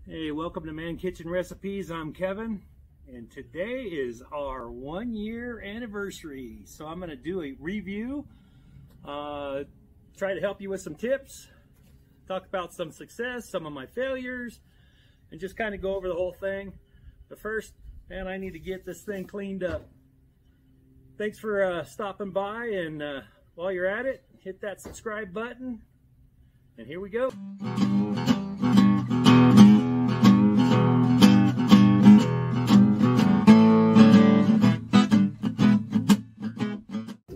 Hey, welcome to ManKitchenRecipes. I'm Kevin, and today is our 1-year anniversary. So I'm going to do a review, try to help you with some tips, talk about some success, some of my failures, and just kind of go over the whole thing. But first, man, I need to get this thing cleaned up. Thanks for stopping by, and while you're at it, hit that subscribe button, and here we go.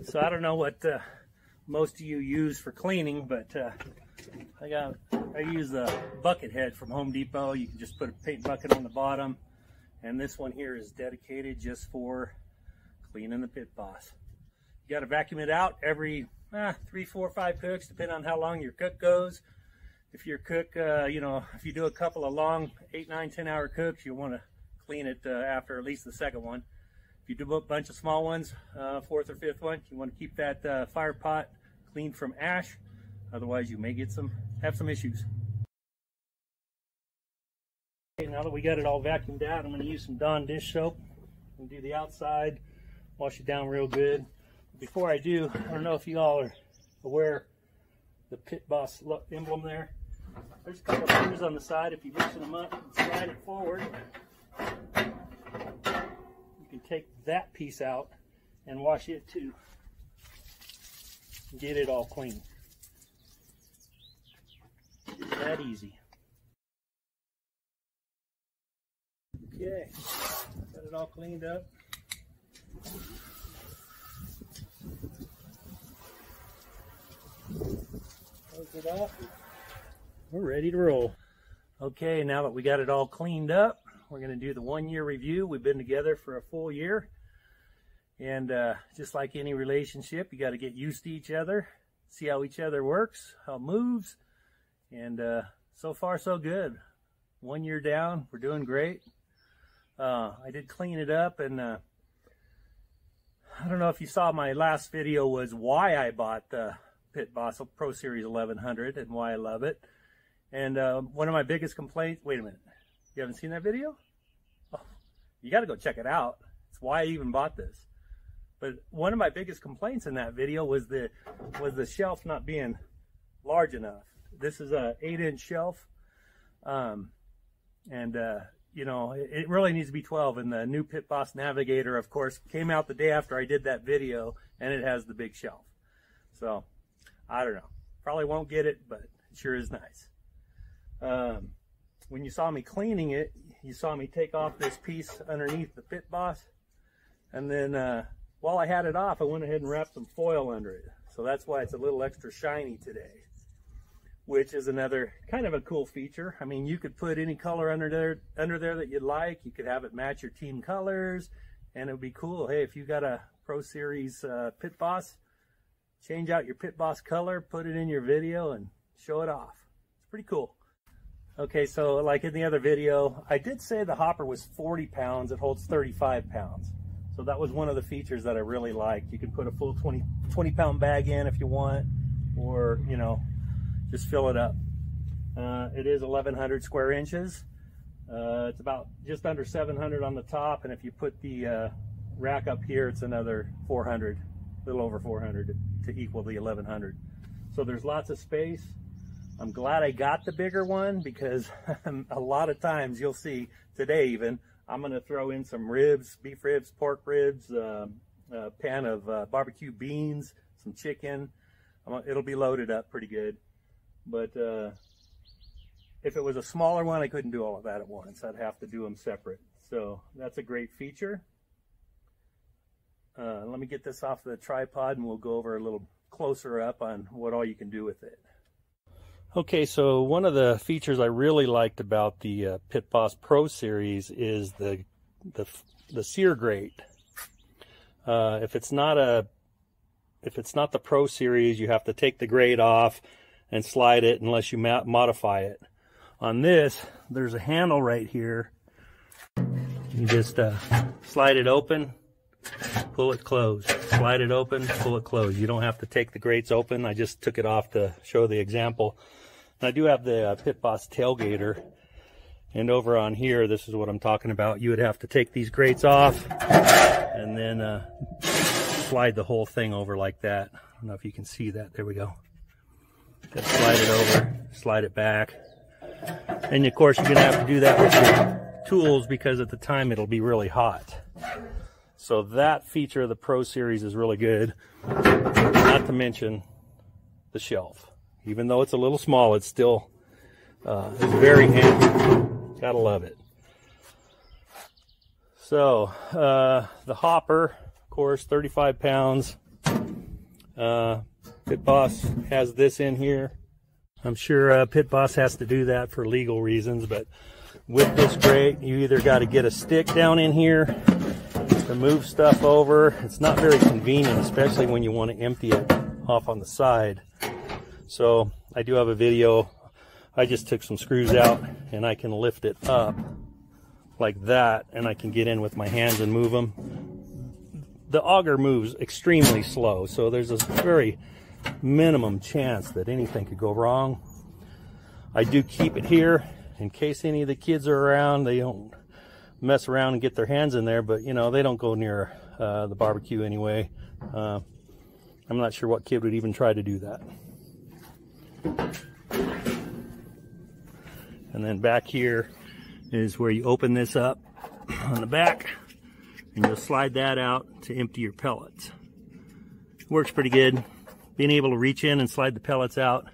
So I don't know what most of you use for cleaning, but I use the bucket head from Home Depot. You can just put a paint bucket on the bottom, and this one here is dedicated just for cleaning the pit boss. You got to vacuum it out every 3, 4, 5 cooks, depending on how long your cook goes. If your cook, if you do a couple of long 8, 9, 10 hour cooks, you'll want to clean it after at least the second one. If you do a bunch of small ones, 4th or 5th one, you want to keep that fire pot clean from ash. Otherwise, you may have some issues. Okay, now that we got it all vacuumed out, I'm going to use some Dawn dish soap and do the outside, wash it down real good. Before I do, I don't know if you all are aware the pit boss emblem there. There's a couple of screws on the side. If you loosen them up and slide it forward, you can take that piece out and wash it too. Get it all clean. It's that easy. Okay, got it all cleaned up. Close it up. We're ready to roll. Okay, now that we got it all cleaned up, we're going to do the 1-year review. We've been together for a full year. And just like any relationship, you got to get used to each other, see how each other works, how it moves. And so far, so good. 1 year down, we're doing great. I did clean it up, and I don't know if you saw my last video was why I bought the Pit Boss Pro Series 1100 and why I love it. And one of my biggest complaints, wait a minute. You haven't seen that video? Oh, you got to go check it out. It's why I even bought this. But one of my biggest complaints in that video was the shelf not being large enough. This is a 8-inch shelf, it really needs to be 12. And the new Pit Boss Navigator, of course, came out the day after I did that video, and it has the big shelf. So I don't know. Probably won't get it, but it sure is nice. When you saw me cleaning it, you saw me take off this piece underneath the Pit Boss. And then while I had it off, I went ahead and wrapped some foil under it. So that's why it's a little extra shiny today, which is another kind of a cool feature. I mean, you could put any color under there that you'd like. You could have it match your team colors, and it would be cool. Hey, if you got a Pro Series Pit Boss, change out your Pit Boss color, put it in your video, and show it off. It's pretty cool. Okay, so like in the other video, I did say the hopper was 40 pounds. It holds 35 pounds. So that was one of the features that I really liked. You can put a full 20 pound bag in if you want, or, just fill it up. It is 1,100 square inches. It's about just under 700 on the top, and if you put the rack up here, it's another 400, a little over 400 to equal the 1,100. So there's lots of space. I'm glad I got the bigger one, because a lot of times you'll see, today even, I'm going to throw in some ribs, beef ribs, pork ribs, a pan of barbecue beans, some chicken. It'll be loaded up pretty good. But if it was a smaller one, I couldn't do all of that at once. I'd have to do them separate. So that's a great feature. Let me get this off the tripod, and we'll go over a little closer up on what all you can do with it. Okay, so one of the features I really liked about the Pit Boss Pro Series is the sear grate. If it's not the Pro Series, you have to take the grate off and slide it unless you modify it. On this, there's a handle right here. You just slide it open, pull it closed. Slide it open, pull it closed. You don't have to take the grates open. I just took it off to show the example. And I do have the Pit Boss tailgater. And over on here, this is what I'm talking about. You would have to take these grates off and then slide the whole thing over like that. I don't know if you can see that. There we go. Just slide it over, slide it back. And of course, you're going to have to do that with your tools because at the time it'll be really hot. So that feature of the Pro Series is really good. Not to mention the shelf. Even though it's a little small, it's still it's very handy. Gotta love it. So the hopper, of course, 35 pounds. Pit Boss has this in here. I'm sure Pit Boss has to do that for legal reasons, but with this grate, you either got to get a stick down in here to move stuff over. It's not very convenient, especially when you want to empty it off on the side. So I do have a video. I just took some screws out and I can lift it up like that, and I can get in with my hands and move them. The auger moves extremely slow, so there's a very minimum chance that anything could go wrong. I do keep it here in case any of the kids are around. They don't mess around and get their hands in there, but you know, they don't go near the barbecue anyway. I'm not sure what kid would even try to do that. And then back here is where you open this up on the back, and you'll slide that out to empty your pellets. Works pretty good. Being able to reach in and slide the pellets out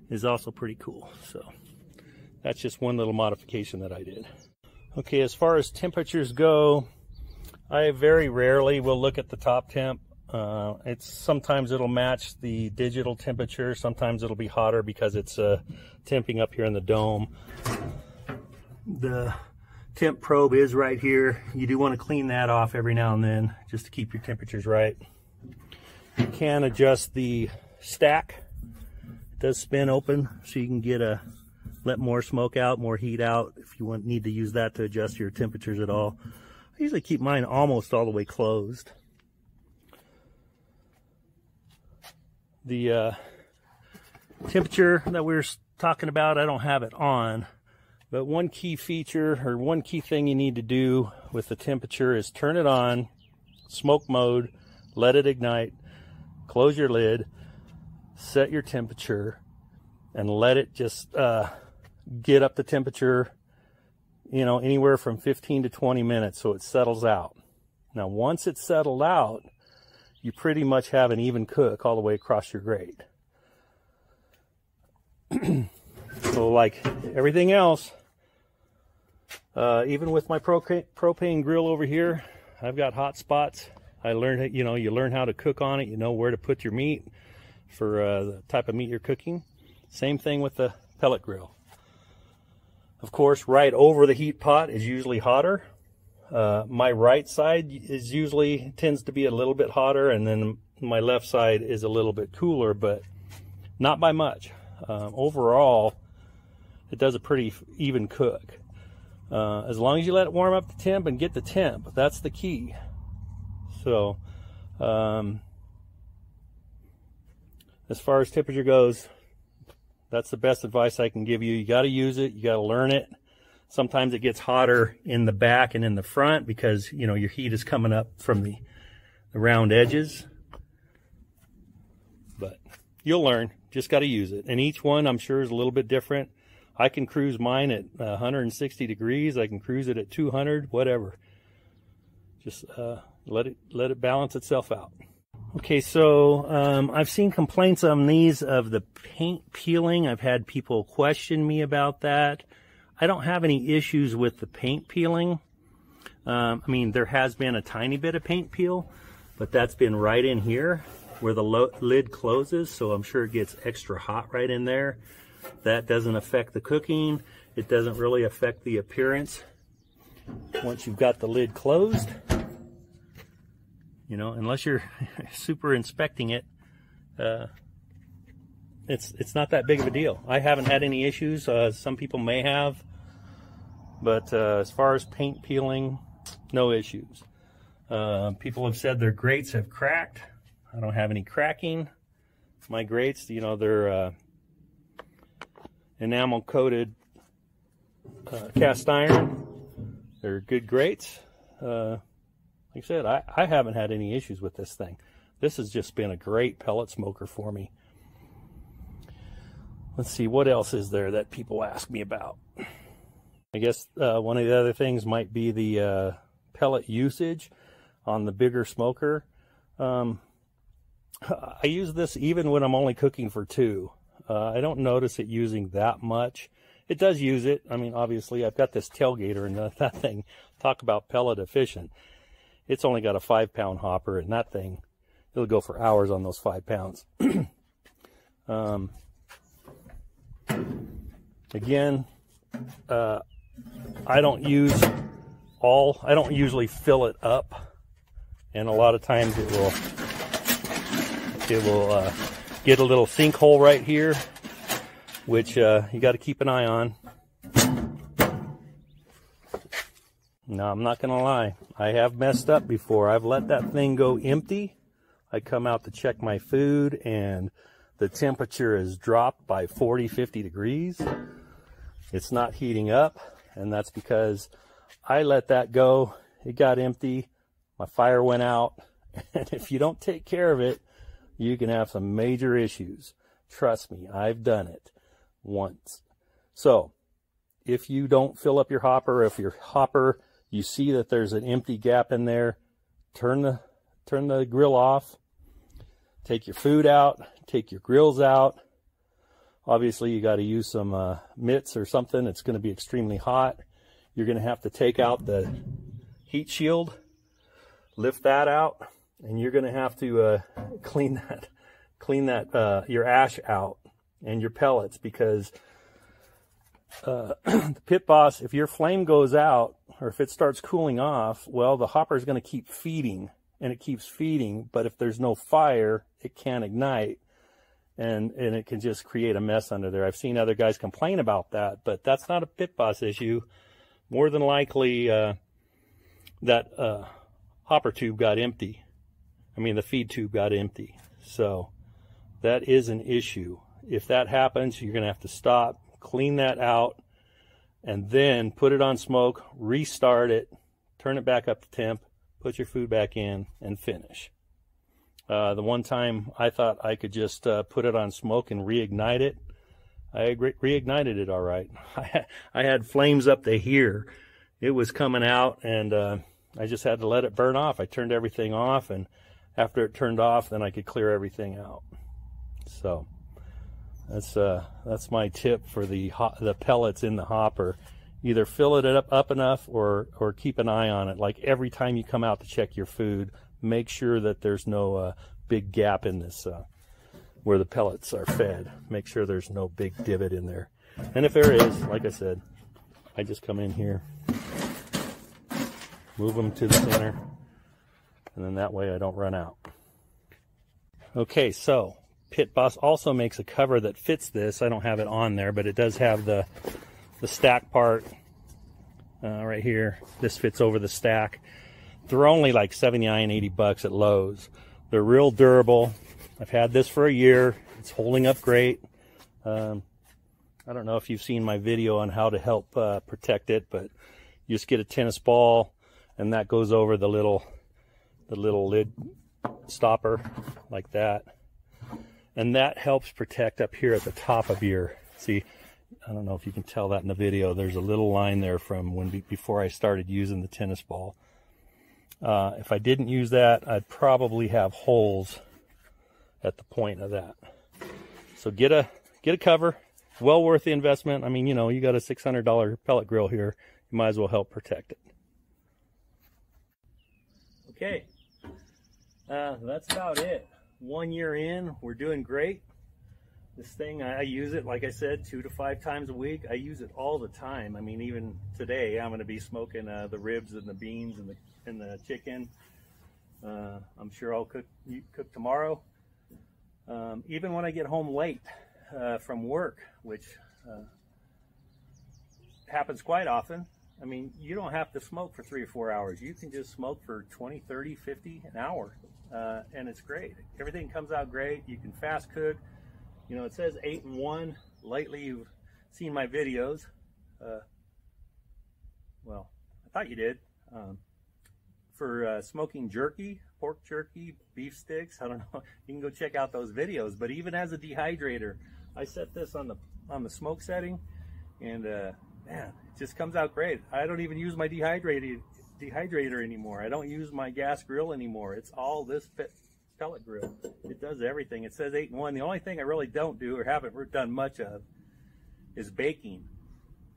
is also pretty cool. So that's just one little modification that I did. Okay, as far as temperatures go, I very rarely will look at the top temp. Sometimes it'll match the digital temperature. Sometimes it'll be hotter because it's temping up here in the dome. The temp probe is right here. You do want to clean that off every now and then just to keep your temperatures right. You can adjust the stack. It does spin open, so you can let more smoke out, more heat out if you need to use that to adjust your temperatures at all. I usually keep mine almost all the way closed. The temperature that we were talking about, I don't have it on, but one key feature or one key thing you need to do with the temperature is turn it on, smoke mode, let it ignite, close your lid, set your temperature, and let it just get up to temperature, you know, anywhere from 15 to 20 minutes so it settles out. Now once it's settled out, you pretty much have an even cook all the way across your grate. So like everything else, even with my propane grill over here, I've got hot spots. I learned, you learn how to cook on it. You know where to put your meat for the type of meat you're cooking. Same thing with the pellet grill. Of course, right over the heat pot is usually hotter. My right side tends to be a little bit hotter, and then my left side is a little bit cooler, but not by much. Overall, it does a pretty even cook. As long as you let it warm up the temp and get the temp, that's the key. So, as far as temperature goes, that's the best advice I can give you. You got to use it. You got to learn it. Sometimes it gets hotter in the back and in the front because, you know, your heat is coming up from the round edges. But you'll learn. Just got to use it. And each one, I'm sure, is a little bit different. I can cruise mine at 160 degrees. I can cruise it at 200, whatever. Just let it balance itself out. Okay, so I've seen complaints on these of the paint peeling. I've had people question me about that. I don't have any issues with the paint peeling. I mean, there has been a tiny bit of paint peel, but that's been right in here where the lid closes, so I'm sure it gets extra hot right in there. That doesn't affect the cooking. It doesn't really affect the appearance once you've got the lid closed. You know, unless you're super inspecting it, it's not that big of a deal. I haven't had any issues. Some people may have, but as far as paint peeling, no issues. People have said their grates have cracked. I don't have any cracking. My grates, you know, they're enamel coated cast iron. They're good grates. Like I said, I haven't had any issues with this thing. This has just been a great pellet smoker for me. Let's see, what else is there that people ask me about? I guess one of the other things might be the pellet usage on the bigger smoker. I use this even when I'm only cooking for two. I don't notice it using that much. It does use it. I mean, obviously, I've got this tailgater, and that thing, talk about pellet efficient. It's only got a 5-pound hopper, and that thing, it'll go for hours on those 5 pounds. Again, I don't usually fill it up, and a lot of times it will get a little sinkhole right here, which you got to keep an eye on. Now, I'm not gonna lie, I have messed up before. I've let that thing go empty. I come out to check my food and the temperature is dropped by 40-50 degrees. It's not heating up, and that's because I let that go. It got empty, my fire went out, and if you don't take care of it, you can have some major issues. Trust me, I've done it once. So, if you don't fill up your hopper, if your hopper, you see that there's an empty gap in there, turn the grill off, take your food out, take your grills out. Obviously, you got to use some mitts or something. It's going to be extremely hot. You're going to have to take out the heat shield, lift that out, and you're going to have to clean that your ash out and your pellets, because the Pit Boss, if your flame goes out or if it starts cooling off, well, the hopper is going to keep feeding, and it keeps feeding, but if there's no fire, it can't ignite, and it can just create a mess under there. I've seen other guys complain about that, but that's not a Pit Boss issue. More than likely, that hopper tube got empty. I mean, the feed tube got empty. So that is an issue. If that happens, you're going to have to stop, clean that out, and then put it on smoke, restart it, turn it back up to temp, put your food back in, and finish. The one time I thought I could just put it on smoke and reignite it, I reignited it all right. I had flames up to here. It was coming out, and I just had to let it burn off. I turned everything off, and after it turned off, then I could clear everything out. So that's my tip for the pellets in the hopper. Either fill it up enough, or keep an eye on it. Like every time you come out to check your food, make sure that there's no big gap in this where the pellets are fed. Make sure there's no big divot in there. And if there is, like I said, I just come in here, move them to the center, and then that way I don't run out. Okay, so Pit Boss also makes a cover that fits this. I don't have it on there, but it does have the stack part right here. This fits over the stack. They're only like 79, 80 bucks at Lowe's. They're real durable. I've had this for a year. It's holding up great. I don't know if you've seen my video on how to help protect it, but you just get a tennis ball, and that goes over the little lid stopper like that. And that helps protect up here at the top of your, see, I don't know if you can tell that in the video. There's a little line there from before I started using the tennis ball. If I didn't use that, I'd probably have holes at the point of that. So get a cover. Well worth the investment. I mean, you know, you got a $600 pellet grill here. You might as well help protect it. Okay, that's about it. 1 year in, we're doing great. This thing, I use it, like I said, 2 to 5 times a week. I use it all the time. I mean, even today, I'm going to be smoking the ribs and the beans and the chicken. I'm sure I'll cook tomorrow. Even when I get home late from work, which happens quite often. I mean, you don't have to smoke for 3 or 4 hours. You can just smoke for 20, 30, 50, an hour, and it's great. Everything comes out great. You can fast cook. You know, it says 8 and 1. Lately, you've seen my videos. thought you did. For smoking jerky, pork jerky, beef sticks, I don't know. You can go check out those videos. But even as a dehydrator, I set this on the smoke setting, and man, it just comes out great. I don't even use my dehydrator anymore. I don't use my gas grill anymore. It's all this pellet grill. It does everything. It says 8-in-1. The only thing I really don't do or haven't done much of is baking.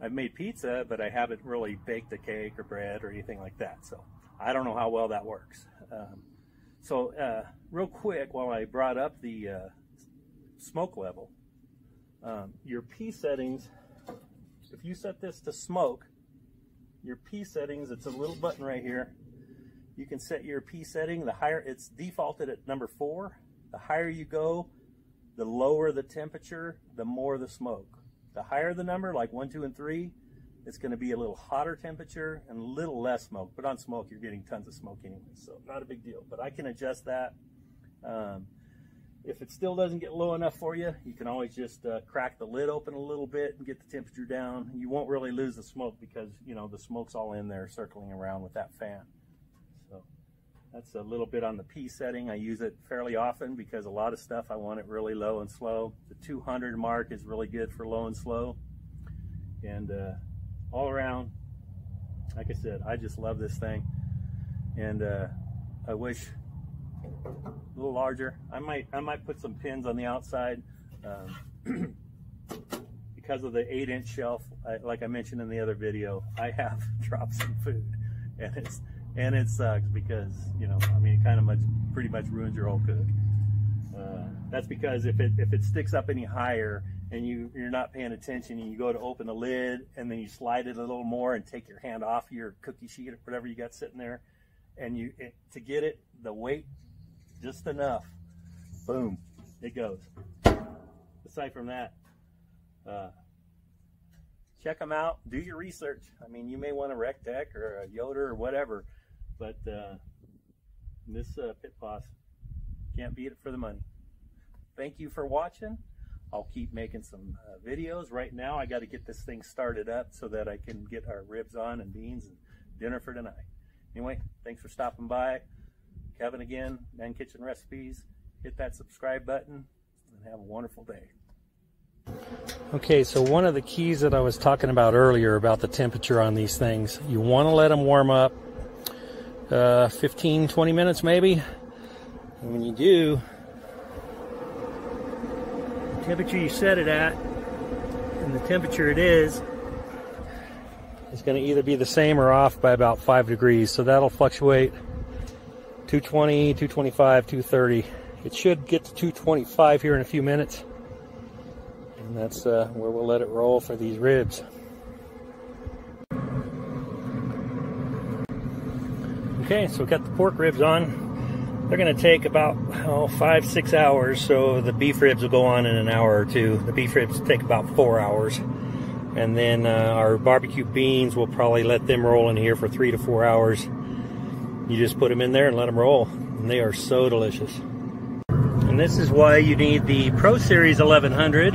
I've made pizza, but I haven't really baked a cake or bread or anything like that. So I don't know how well that works. Real quick, while I brought up the smoke level, your P settings, if you set this to smoke, your P settings, it's a little button right here. You can set your P setting. The higher, it's defaulted at number 4. The higher you go, the lower the temperature, the more the smoke. The higher the number, like 1, 2, and 3, it's going to be a little hotter temperature and a little less smoke. But on smoke, you're getting tons of smoke anyway, so not a big deal. But I can adjust that. If it still doesn't get low enough for you, you can always just crack the lid open a little bit and get the temperature down. You won't really lose the smoke because, you know, the smoke's all in there circling around with that fan. So that's a little bit on the P setting. I use it fairly often because a lot of stuff I want it really low and slow. The 200 mark is really good for low and slow. And all around, like I said, I just love this thing. And I wish a little larger. I might put some pins on the outside because of the 8-inch shelf. Like I mentioned in the other video, I have dropped some food, and it sucks because, you know, I mean, it pretty much ruins your whole cook. That's because if it sticks up any higher and you're not paying attention and you go to open the lid and then you slide it a little more and take your hand off your cookie sheet or whatever you got sitting there, and to get it the weight just enough, boom, it goes. Aside from that, check them out, do your research. I mean, you may want a Rectech or a Yoder or whatever, but this Pit Boss, can't beat it for the money. Thank you for watching. I'll keep making some videos. Right now I got to get this thing started up so that I can get our ribs on and beans and dinner for tonight. Anyway, thanks for stopping by. Kevin again, ManKitchenRecipes. Hit that subscribe button and have a wonderful day. Okay, so one of the keys that I was talking about earlier about the temperature on these things, you want to let them warm up 15-20 minutes maybe. And when you do, the temperature you set it at and the temperature it is going to either be the same or off by about 5 degrees. So that'll fluctuate 220, 225, 230. It should get to 225 here in a few minutes. And that's where we'll let it roll for these ribs. Okay, so we've got the pork ribs on. They're going to take about 5-6 hours, so the beef ribs will go on in an hour or two. The beef ribs take about 4 hours. And then our barbecue beans, we'll probably let them roll in here for 3 to 4 hours. You just put them in there and let them roll, and they are so delicious. And this is why you need the Pro Series 1100.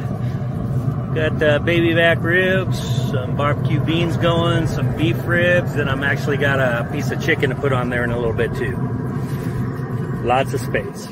Got baby back ribs, some barbecue beans going, some beef ribs, and I'm actually got a piece of chicken to put on there in a little bit too. Lots of space.